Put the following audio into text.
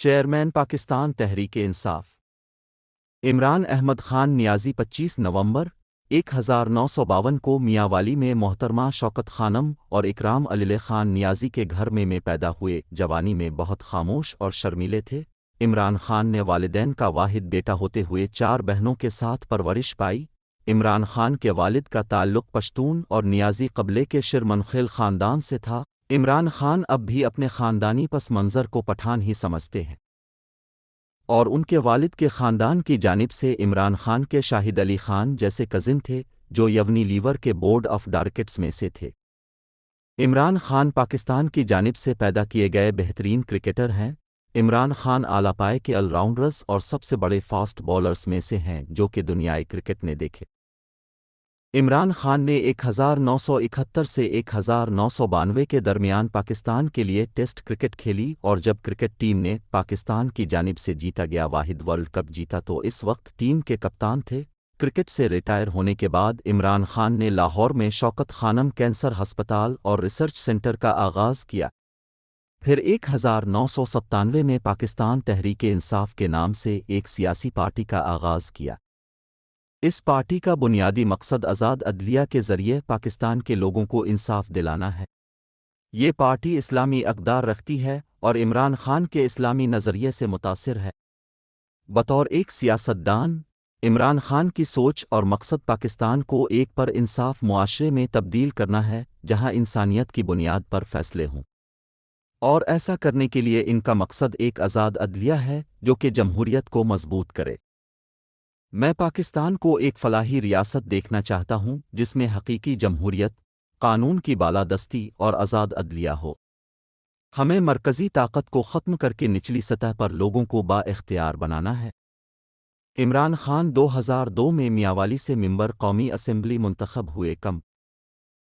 Chairman Pakistan Tehreek Insaf Imran Ahmad Khan نیازی 25 نومبر 1952 کو میاں والی میں محترمہ شوکت خانم اور اکرام علیل خان نیازی کے گھر میں پیدا ہوئے۔ جوانی میں بہت خاموش اور شرمیلے تھے۔ عمران خان نے والدین کا واحد بیٹا ہوتے ہوئے 4 بہنوں کے ساتھ پرورش پائی۔ عمران خان کے والد کا تعلق پشتون اور نیازی قبیلے کے شرمنخیل خاندان سے تھا۔ عمران خان اب بھی اپنے خاندانی پس منظر کو پٹھان ہی سمجھتے ہیں اور ان کے والد کے خاندان کی جانب سے عمران خان کے شاہد علی خان جیسے کزن تھے جو یونی لیور کے بورڈ آف ڈائریکٹرز میں سے تھے۔ عمران خان پاکستان کی جانب سے پیدا کیے گئے بہترین کرکٹر ہیں۔ عمران خان اعلیٰ پائے کے آل راؤنڈرز اور سب سے بڑے فاسٹ بولرز میں سے ہیں جو کہ دنیائے کرکٹ نے دیکھے۔ عمران خان نے 1971 سے 1992 کے درمیان پاکستان کے لیے ٹیسٹ کرکٹ کھیلی اور جب کرکٹ ٹیم نے پاکستان کی جانب سے جیتا گیا واحد ورلڈ کپ جیتا تو اس وقت ٹیم کے کپتان تھے۔ کرکٹ سے ریٹائر ہونے کے بعد عمران خان نے لاہور میں شوکت خانم کینسر ہسپتال اور ریسرچ سینٹر کا آغاز کیا۔ پھر 1997 میں پاکستان تحریک انصاف کے نام سے ایک سیاسی پارٹی کا آغاز کیا۔ اس پارٹی کا بنیادی مقصد آزاد عدلیہ کے ذریعے پاکستان کے لوگوں کو انصاف دلانا ہے۔ یہ پارٹی اسلامی اقدار رکھتی ہے اور عمران خان کے اسلامی نظریے سے متاثر ہے۔ بطور ایک سیاستدان، عمران خان کی سوچ اور مقصد پاکستان کو ایک پر انصاف معاشرے میں تبدیل کرنا ہے جہاں انسانیت کی بنیاد پر فیصلے ہوں، اور ایسا کرنے کے لیے ان کا مقصد ایک آزاد عدلیہ ہے جو کہ جمہوریت کو مضبوط کرے۔ میں پاکستان کو ایک فلاحی ریاست دیکھنا چاہتا ہوں جس میں حقیقی جمہوریت، قانون کی بالادستی اور آزاد عدلیہ ہو۔ ہمیں مرکزی طاقت کو ختم کر کے نچلی سطح پر لوگوں کو با اختیار بنانا ہے۔ عمران خان 2002 میں میاں والی سے ممبر قومی اسمبلی منتخب ہوئے۔ کم